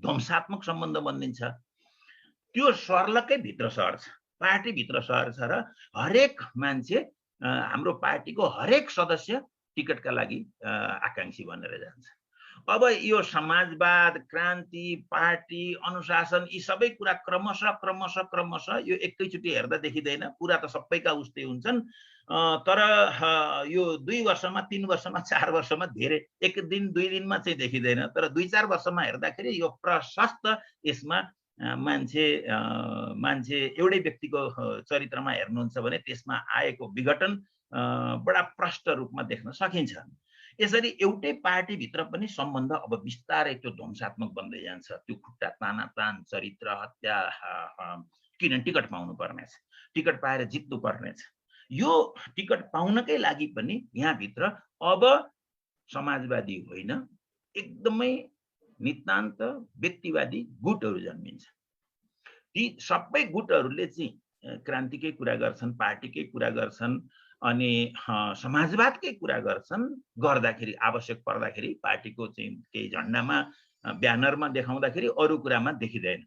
ध्वंसात्मक सम्बन्ध बनिन्छ। त्यो सर्लकै भित्र सर्छ, पार्टी भित्र सर्छ र हरेक मान्छे हाम्रो पार्टीको हरेक सदस्य टिकटका लागि आकांक्षी बनेर जान्छ। अब यो समाजवाद, क्रान्ति, पार्टी, अनुशासन यी सबै कुरा क्रमशः यो एकैचोटि हेर्दा देखिँदैन, पुरा त सबैका उस्तै हुन्छन्। तर यो 2 वर्षमा, 3 वर्षमा, 4 वर्षमा धेरै, एक दिन 2 दिनमा चाहिँ देखिँदैन। तर 2-4 वर्षमा हेर्दाखेरि यो प्रशस्त यसमा मान्छे एउटै व्यक्तिको चरित्रमा हेर्नुहुन्छ भने त्यसमा आएको विघटन बडा प्रष्ट रूपमा देख्न सकिन्छ। यसरी एउटै पार्टीभित्र पनि सम्बन्ध अब बिस्तारै त्यो ध्वंसात्मक बन्दै जान्छ। त्यो खुट्टा तानातान, चरित्र हत्या, किन टिकट पाउनु पर्नेछ, टिकट पाएर जित्नु पर्नेछ। यो टिकट पाउनकै लागि पनि यहाँभित्र अब समाजवादी होइन, एकदमै नितान्त व्यक्तिवादी गुटहरू जन्मिन्छ। ती सबै गुटहरूले चाहिँ क्रान्तिकै कुरा गर्छन्, पार्टीकै कुरा गर्छन्, अनि समाजवादकै कुरा गर्छन्। गर्दाखेरि आवश्यक पर्दाखेरि पार्टीको चाहिँ केही झन्डामा, ब्यानरमा देखाउँदाखेरि अरू कुरामा देखिँदैन,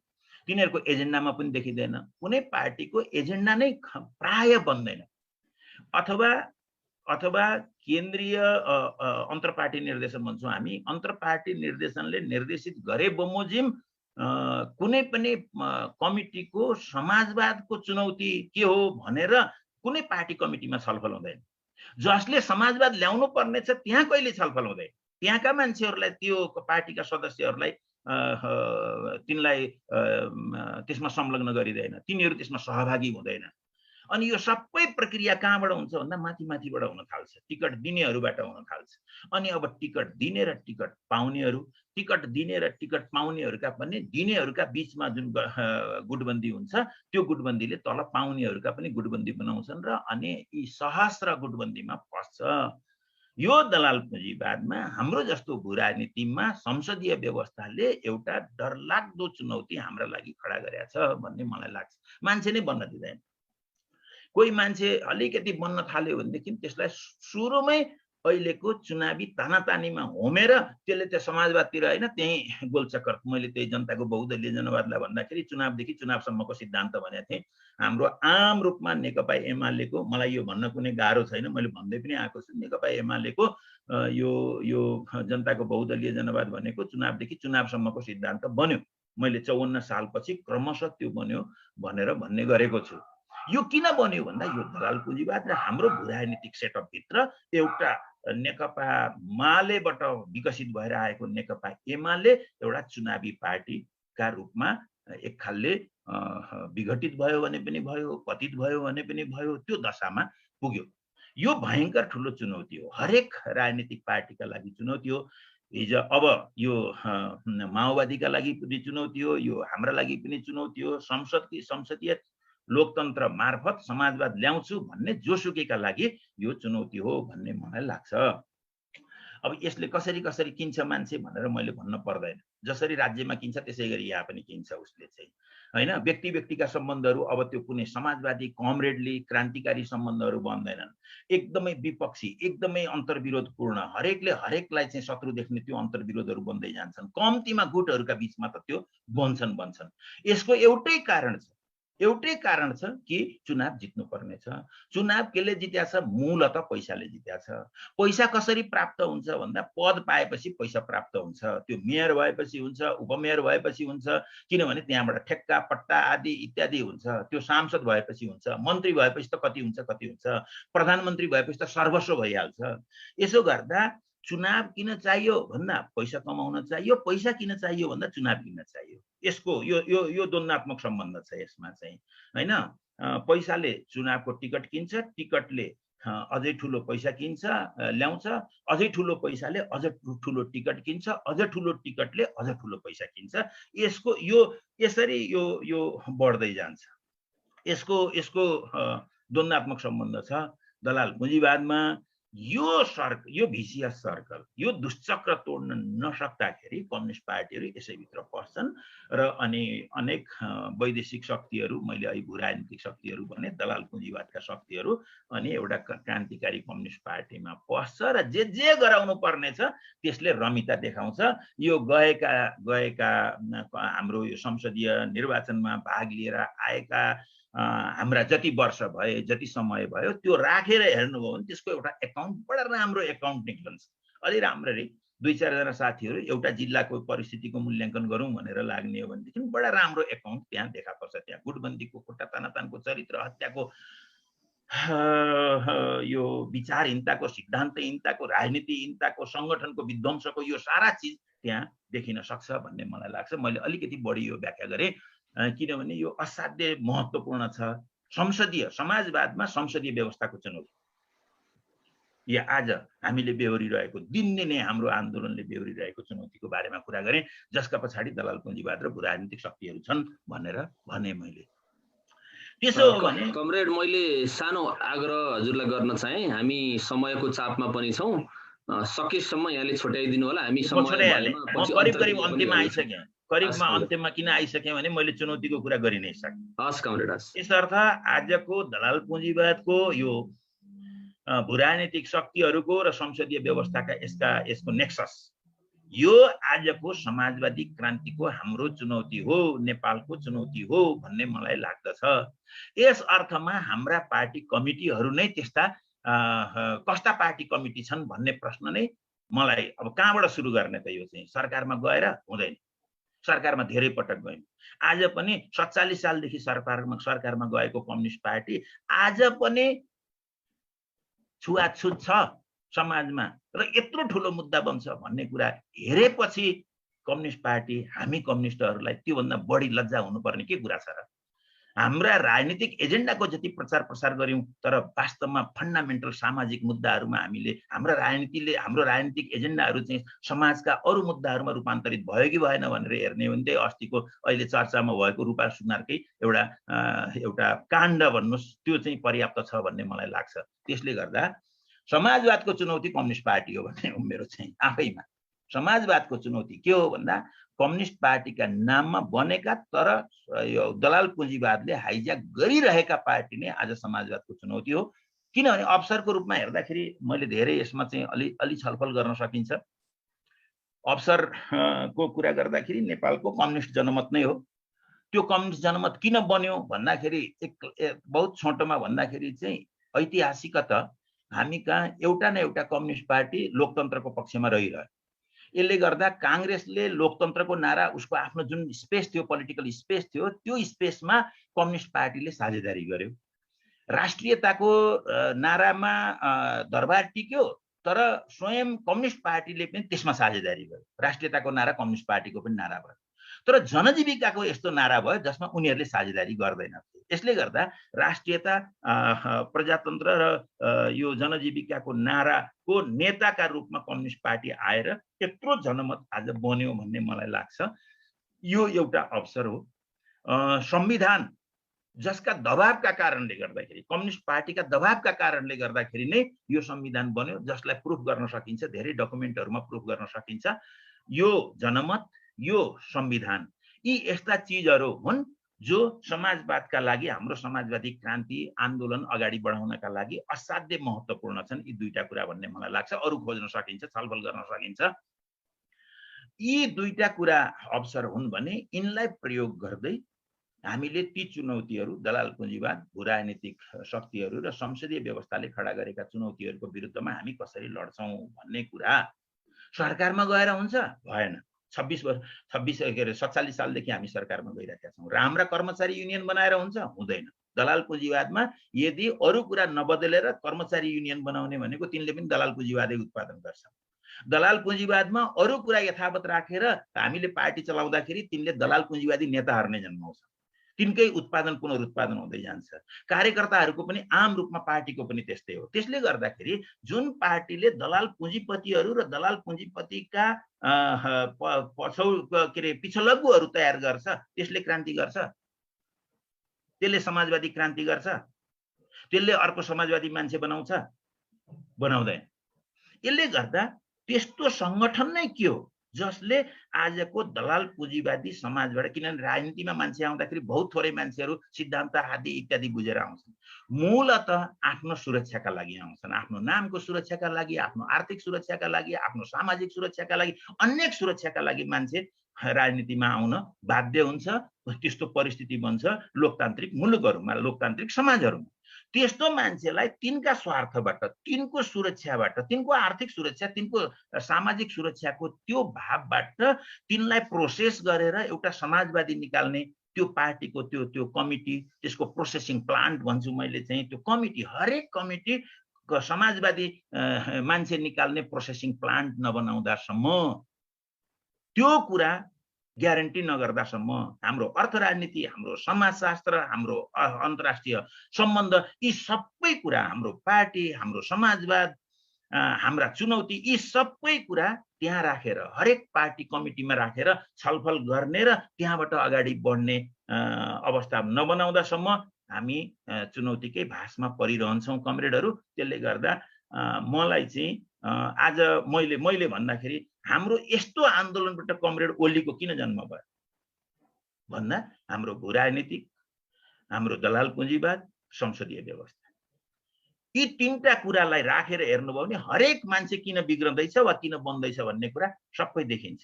तिनीहरूको एजेन्डामा पनि देखिँदैन। कुनै पार्टीको एजेन्डा नै प्राय बन्दैन, अथवा केन्द्रीय अन्तर्पार्टी निर्देशन भन्छौँ हामी, अन्तर्पार्टी निर्देशनले निर्देशित गरे बमोजिम कुनै पनि कमिटीको समाजवादको चुनौती के हो भनेर कुनै पार्टी कमिटीमा छलफल हुँदैन। जसले समाजवाद ल्याउनु पर्ने छ त्यहाँ कहिले छलफल हुँदैन। त्यहाँका मान्छेहरूलाई, त्यो पार्टीका सदस्यहरूलाई तिनलाई त्यसमा संलग्न गरिँदैन, तिनीहरू त्यसमा सहभागी हुँदैन। अनि यो सबै प्रक्रिया कहाँबाट हुन्छ भन्दा माथिबाट हुन थाल्छ, टिकट दिनेहरूबाट हुन थाल्छ। अनि अब टिकट दिने र टिकट पाउनेहरू, टिकट दिने र टिकट पाउनेहरूका पनि दिनेहरूका बीचमा जुन गुटबन्दी हुन्छ त्यो गुटबन्दीले तल पाउनेहरूका पनि गुटबन्दी बनाउँछन् र अनि यी सहस्र गुटबन्दीमा फस्छ। यो दलाल पुँजीवादमा हाम्रो जस्तो भू राजनीतिमा संसदीय व्यवस्थाले एउटा डरलाग्दो चुनौती हाम्रा लागि खडा गरेको छ भन्ने मलाई लाग्छ। मान्छे नै बन्न दिँदैन। कोही मान्छे अलिकति बन्न थाल्यो भनेदेखि त्यसलाई सुरुमै अहिलेको चुनावी तानातानीमा होमेर त्यसले त्यो समाजवादतिर होइन त्यही गोलचक्कर, मैले त्यही जनताको बहुदलीय जनवादलाई भन्दाखेरि चुनावदेखि चुनावसम्मको सिद्धान्त भनेको थिएँ। हाम्रो आम रूपमा नेकपा एमालेको, मलाई यो भन्न कुनै गाह्रो छैन, मैले भन्दै पनि आएको छु, नेकपा एमालेको यो जनताको बहुदलीय जनवाद भनेको चुनावदेखि चुनावसम्मको सिद्धान्त बन्यो। मैले 54 सालपछि क्रमशः त्यो बन्यो भनेर भन्ने गरेको छु। यो किन बन्यो भन्दा यो दलाल पुँजीवाद र हाम्रो भू राजनीतिक सेटअपभित्र एउटा नेकपा मालेबाट विकसित भएर आएको नेकपा एमाले एउटा चुनावी पार्टीका रूपमा एक खालले विघटित भयो भने पनि भयो, पतित भयो भने पनि भयो, त्यो दशामा पुग्यो। यो भयङ्कर ठुलो चुनौती हो, हरेक राजनीतिक पार्टीका लागि चुनौती हो। हिजो अब यो माओवादीका लागि पनि चुनौती हो, यो हाम्रा लागि पनि चुनौती हो। संसदीय लोकतन्त्र मार्फत समाजवाद ल्याउँछु भन्ने जोसुकैका लागि यो चुनौती हो भन्ने मलाई लाग्छ। अब यसले कसरी किन्छ मान्छे भनेर मैले भन्न पर्दैन। जसरी राज्यमा किन्छ त्यसै गरी यहाँ पनि किन्छ उसले चाहिँ, होइन। व्यक्तिका सम्बन्धहरू अब त्यो कुनै समाजवादी कमरेडली क्रान्तिकारी सम्बन्धहरू बन्दैनन्। एकदमै विपक्षी, एकदमै अन्तर्विरोधपूर्ण, हरेकले हरेकलाई चाहिँ शत्रु देख्ने त्यो अन्तर्विरोधहरू बन्दै जान्छन्। कम्तीमा गुटहरूका बीचमा त त्यो बन्छन्। यसको एउटै कारण छ कि चुनाव जित्नु पर्ने छ। चुनाव केले जित्या छ? मूलत पैसाले जित्या छ। पैसा कसरी प्राप्त हुन्छ भन्दा पद पाएपछि पैसा प्राप्त हुन्छ। त्यो मेयर भएपछि हुन्छ, उपमेयर भएपछि हुन्छ, किनभने त्यहाँबाट ठेक्का पट्टा आदि इत्यादि हुन्छ। त्यो सांसद भएपछि हुन्छ, मन्त्री भएपछि त कति हुन्छ, प्रधानमन्त्री भएपछि त सर्वस्व भइहाल्छ। यसो गर्दा चुनाव किन चाहियो भन्दा पैसा कमाउन चाहियो, पैसा किन चाहियो भन्दा चुनाव किन चाहियो। यसको यो द्वन्द्वात्मक सम्बन्ध छ यसमा चाहिँ हैन। पैसाले चुनावको टिकट किन्छ, टिकटले अझै ठुलो पैसा किन्छ ल्याउँछ, अझै ठुलो पैसाले अझ ठुलो टिकट किन्छ, अझ ठुलो टिकटले अझ ठुलो पैसा किन्छ। यसको यसरी यो बढ्दै जान्छ। यसको द्वन्द्वात्मक सम्बन्ध छ दलाल पुँजीवादमा। यो भिसियस सर्कल, यो दुश्चक्र तोड्न नसक्दाखेरि कम्युनिस्ट पार्टीहरू यसैभित्र पस्छन् र अनि अनेक वैदेशिक शक्तिहरू, मैले अहिले भू राजनीतिक शक्तिहरू भने, दलाल पुँजीवादका शक्तिहरू अनि एउटा क्रान्तिकारी कम्युनिस्ट पार्टीमा पस्छ र जे गराउनु पर्ने छ त्यसले रमिता देखाउँछ। यो गएका हाम्रो यो संसदीय निर्वाचनमा भाग लिएर आएका हाम्रा जति वर्ष भए, जति समय भयो, त्यो राखेर हेर्नुभयो भने त्यसको एउटा एकाउन्ट बडा राम्रो एकाउन्ट निक्लन्छ। अलि राम्ररी 2-4 जना साथीहरू एउटा जिल्लाको परिस्थितिको मूल्याङ्कन गरौँ भनेर लाग्ने हो भनेदेखि बडा राम्रो एकाउन्ट त्यहाँ देखा पर्छ। त्यहाँ गुटबन्दीको, खुट्टा तानातानको, चरित्र हत्याको, यो विचारहीनताको, सिद्धान्तहीनताको, राजनीतिहीनताको, सङ्गठनको विध्वंसको यो सारा चिज त्यहाँ देखिन सक्छ भन्ने मलाई लाग्छ। मैले अलिकति बढी यो व्याख्या गरेँ किनभने यो असाध्यै महत्त्वपूर्ण छ। संसदीय समाजवादमा संसदीय व्यवस्थाको चुनौती, या आज हामीले बेहोरिरहेको, दिनदिनै हाम्रो आन्दोलनले बेहोरिरहेको चुनौतीको बारेमा कुरा गरेँ, जसका पछाडि दलाल पुँजीवाद र भू राजनीतिक शक्तिहरू छन् भनेर भने मैले। त्यसो हो भने कमरेड, मैले सानो आग्रह हजुरलाई गर्न चाहे। हामी समयको चापमा पनि छौँ, सकेसम्म यहाँले छोट्याइदिनु होला। हामी करिब अन्त्यमा आइसकेँ। करिबमा अन्त्यमा किन आइसकेँ भने मैले चुनौतीको कुरा गरि नै सकेँ। हस् कमरेड, हस्। यसर्थ आजको दलाल पुँजीवादको यो भू राजनीतिक शक्तिहरूको र संसदीय व्यवस्थाका यसको नेक्सस, यो आजको समाजवादी क्रान्तिको हाम्रो चुनौती हो, नेपालको चुनौती हो भन्ने मलाई लाग्दछ। यस अर्थमा हाम्रा पार्टी कमिटीहरू नै त्यस्ता कस्ता पार्टी कमिटी छन् भन्ने प्रश्न नै मलाई अब कहाँबाट सुरु गर्ने त? यो चाहिँ सरकारमा गएर हुँदैन। सरकारमा धेरै पटक गयौँ। आज पनि 47 सालदेखि सरकारमा गएको कम्युनिस्ट पार्टी आज पनि छुवाछुत छ समाजमा र यत्रो ठुलो मुद्दा बन्छ भन्ने कुरा हेरेपछि कम्युनिस्ट पार्टी, हामी कम्युनिस्टहरूलाई त्योभन्दा बढी लज्जा हुनुपर्ने के कुरा छ र? हाम्रा राजनीतिक एजेन्डाको जति प्रचार प्रसार गर्यौं, तर वास्तवमा फन्डामेन्टल सामाजिक मुद्दाहरूमा हाम्रो राजनीतिक एजेन्डाहरू चाहिँ समाजका अरू मुद्दाहरूमा रूपान्तरित भयो कि भएन भनेर हेर्ने हो भने चाहिँ अस्तिको अहिले चर्चामा भएको रूपा सुनारकै एउटा काण्ड भन्नुहोस्, त्यो चाहिँ पर्याप्त छ भन्ने मलाई लाग्छ। त्यसले गर्दा समाजवादको चुनौती कम्युनिस्ट पार्टी हो भन्ने मेरो चाहिँ आफैमा। समाजवादको चुनौती के हो भन्दा कम्युनिस्ट पार्टीका नाममा बनेका तर यो दलाल पुँजीवादले हाइज्याक गरिरहेका पार्टी नै आज समाजवादको चुनौती हो। किनभने अवसरको रूपमा हेर्दाखेरि मैले धेरै यसमा चाहिँ अलि छलफल गर्न सकिन्छ। अवसरको कुरा गर्दाखेरि नेपालको कम्युनिस्ट जनमत नै हो। त्यो कम्युनिस्ट जनमत किन बन्यो भन्दाखेरि बहुत छोटोमा भन्दाखेरि चाहिँ ऐतिहासिकतः हामी कहाँ एउटा न एउटा कम्युनिस्ट पार्टी लोकतन्त्रको पक्षमा रहिरह्यो। यसले गर्दा कांग्रेसले लोकतन्त्रको नारा, उसको आफ्नो जुन स्पेस थियो, पोलिटिकल स्पेस थियो, त्यो स्पेसमा कम्युनिस्ट पार्टीले साझेदारी गर्यो। राष्ट्रियताको नारामा दरबार टिक्यो, तर स्वयं कम्युनिस्ट पार्टीले पनि त्यसमा साझेदारी गर्यो। राष्ट्रियताको नारा कम्युनिस्ट पार्टीको पनि नारा भयो, तर जनजीविकाको यस्तो नारा भयो जसमा उनीहरूले साझेदारी गर्दैनथे। यसले गर्दा राष्ट्रियता, प्रजातन्त्र र यो जनजीविकाको नाराको नेताका रूपमा कम्युनिस्ट पार्टी आएर यत्रो जनमत आज बन्यो भन्ने मलाई लाग्छ। यो एउटा अवसर हो। संविधान जसका दबावका कारणले गर्दाखेरि, कम्युनिस्ट पार्टीका दबावका कारणले गर्दाखेरि नै यो संविधान बन्यो, जसलाई प्रुफ गर्न सकिन्छ, धेरै डकुमेन्टहरुमा प्रुफ गर्न सकिन्छ। यो जनमत, यो संविधान, यी यस्ता चीजहरु हुन् जो समाजवादका लागि, हाम्रो समाजवादी क्रान्ति आन्दोलन अगाडि बढाउनका लागि असाध्यै महत्त्वपूर्ण छन्। यी दुईटा कुरा भन्ने मलाई लाग्छ। अरु खोज्न सकिन्छ, छलफल गर्न सकिन्छ। यी दुईटा कुरा अवसर हुन् भने यिनलाई प्रयोग गर्दै हामीले ती चुनौतीहरु, दलाल पुँजीवाद, भू राजनीतिक शक्तिहरु र संसदीय व्यवस्थाले खडा गरेका चुनौतीहरुको विरुद्धमा हामी कसरी लड्छौं भन्ने कुरा सरकारमा गएर हुन्छ? भएन। 47 सालदेखि हामी सरकारमा गइरहेका छौं। र हाम्रा कर्मचारी युनियन बनाएर हुन्छ? हुँदैन। दलाल पुँजीवादमा यदि अरु कुरा नबदलेर कर्मचारी युनियन बनाउने भनेको तिनले पनि दलाल पुँजीवादै उत्पादन गर्छ। दलाल पुँजीवादमा अरू कुरा यथावत राखेर हामीले पार्टी चलाउँदाखेरि तिनले दलाल पुँजीवादी नेताहरू नै जन्माउँछ, तिनकै उत्पादन पुनरुत्पादन हुँदै जान्छ। कार्यकर्ताहरूको पनि आम रूपमा पार्टीको पनि त्यस्तै हो। त्यसले गर्दाखेरि जुन पार्टीले दलाल पुँजीपतिहरू र दलाल पुँजीपतिका पिछलग्गुहरू तयार गर्छ त्यसले क्रान्ति गर्छ, त्यसले समाजवादी क्रान्ति गर्छ, त्यसले अर्को समाजवादी मान्छे बनाउँछ? बनाउँदैन। यसले गर्दा त्यस्तो संगठन नै के हो जसले आजको दलाल पुँजीवादी समाजबाट, किनभने राजनीतिमा मान्छे आउँदाखेरि बहुत थोरै मान्छेहरू सिद्धान्त आदि इत्यादि बुझेर आउँछन्, मूलतः आफ्नो सुरक्षाका लागि आउँछन्, आफ्नो नामको सुरक्षाका लागि, आफ्नो आर्थिक सुरक्षाका लागि, आफ्नो सामाजिक सुरक्षाका लागि, अनेक सुरक्षाका लागि मान्छे राजनीतिमा आउन बाध्य हुन्छ। त्यस्तो परिस्थिति बन्छ लोकतान्त्रिक मुलुकहरूमा, लोकतान्त्रिक समाजहरूमा। त्यस्तो मान्छेलाई तिनका स्वार्थबाट, तिनको सुरक्षाबाट, तिनको आर्थिक सुरक्षा, तिनको सामाजिक सुरक्षाको त्यो भावबाट तिनलाई प्रोसेस गरेर एउटा समाजवादी निकाल्ने त्यो पार्टीको त्यो कमिटी, त्यसको प्रोसेसिङ प्लान्ट भन्छु मैले चाहिँ, त्यो कमिटी, हरेक कमिटी समाजवादी मान्छे निकाल्ने प्रोसेसिङ प्लान्ट नबनाउँदासम्म, त्यो कुरा ग्यारेन्टी नगर्दासम्म हाम्रो अर्थ राजनीति, हाम्रो समाजशास्त्र, हाम्रो अन्तर्राष्ट्रिय सम्बन्ध, यी सबै कुरा, हाम्रो पार्टी, हाम्रो समाजवाद, हाम्रा चुनौती, यी सबै कुरा त्यहाँ राखेर, हरेक पार्टी कमिटीमा राखेर छलफल गर्ने र त्यहाँबाट अगाडि बढ्ने अवस्था नबनाउँदासम्म हामी चुनौतीकै भासमा परिरहन्छौँ कमरेडहरू। त्यसले गर्दा मलाई चाहिँ आज मैले भन्दाखेरि हाम्रो यस्तो आन्दोलनबाट कमरेड ओलीको किन जन्म भयो भन्दा हाम्रो भू राजनीतिक, हाम्रो दलाल पुँजीवाद, संसदीय व्यवस्था, यी तीनटा कुरालाई राखेर हेर्नुभयो भने हरेक मान्छे किन बिग्रँदैछ वा किन बन्दैछ भन्ने कुरा सबै देखिन्छ।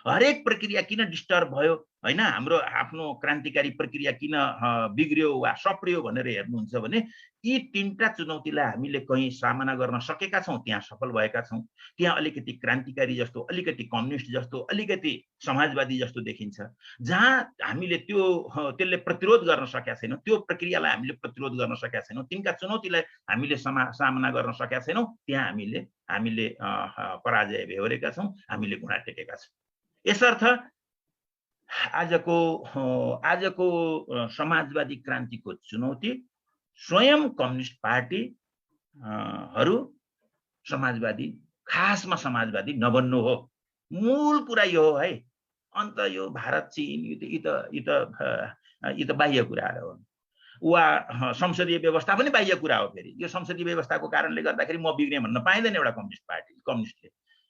हरेक प्रक्रिया किन डिस्टर्ब भयो हैन, हाम्रो आफ्नो क्रान्तिकारी प्रक्रिया किन बिग्रियो वा सप्रियो भनेर हेर्नुहुन्छ भने यी तीनटा चुनौतीलाई हामीले कहीँ सामना गर्न सकेका छौँ, त्यहाँ सफल भएका छौँ। त्यहाँ अलिकति क्रान्तिकारी जस्तो, अलिकति कम्युनिस्ट जस्तो, अलिकति समाजवादी जस्तो देखिन्छ। जहाँ हामीले त्यसले प्रतिरोध गर्न सकेका छैनौँ, त्यो प्रक्रियालाई हामीले प्रतिरोध गर्न सकेका छैनौँ, तिनका चुनौतीलाई हामीले सामना गर्न सकेका छैनौँ, त्यहाँ हामीले पराजय बेहोरेका छौँ, हामीले घुँडा टेकेका छौँ। यसर्थ आजको समाजवादी क्रान्तिको चुनौती स्वयं कम्युनिस्ट पार्टीहरू समाजवादी, खासमा समाजवादी नबन्नु हो। मूल कुरा यो हो है। अन्त यो भारत, चीन, यी त बाह्य कुराहरू हो। वा संसदीय व्यवस्था पनि बाह्य कुरा हो। फेरि यो संसदीय व्यवस्थाको कारणले गर्दाखेरि म बिग्रेँ भन्न पाइँदैन एउटा कम्युनिस्टले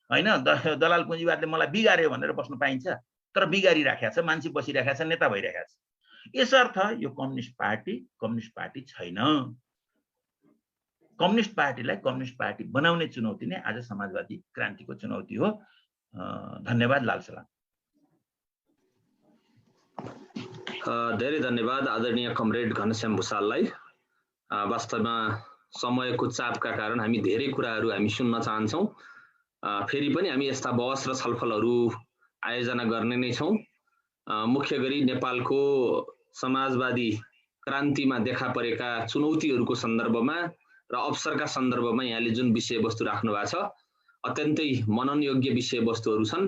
हैन। दलाल पुँजीवादले मलाई बिगार्यो भनेर बस्न पाइन्छ? तर बिगारी राखेको छ, मान्छे बसिराखेको छ, नेता भइराखेको छ। यसर्थ यो कम्युनिस्ट पार्टी छैन। कम्युनिस्ट पार्टीलाई कम्युनिस्ट पार्टी बनाउने चुनौती नै आज समाजवादी क्रान्तिको चुनौती हो। धन्यवाद। लाल सलाम। धेरै धन्यवाद आदरणीय कमरेड घनश्याम भुसाललाई। वास्तवमा समयको चापका कारण हामी धेरै कुराहरू हामी सुन्न चाहन्छौँ। फेरि पनि हामी यस्ता बहस र छलफलहरू आयोजना गर्ने नै छौँ। मुख्य गरी नेपालको समाजवादी क्रान्तिमा देखा परेका चुनौतीहरूको सन्दर्भमा र अवसरका सन्दर्भमा यहाँले जुन विषयवस्तु राख्नु भएको छ, अत्यन्तै मननयोग्य विषयवस्तुहरू छन्।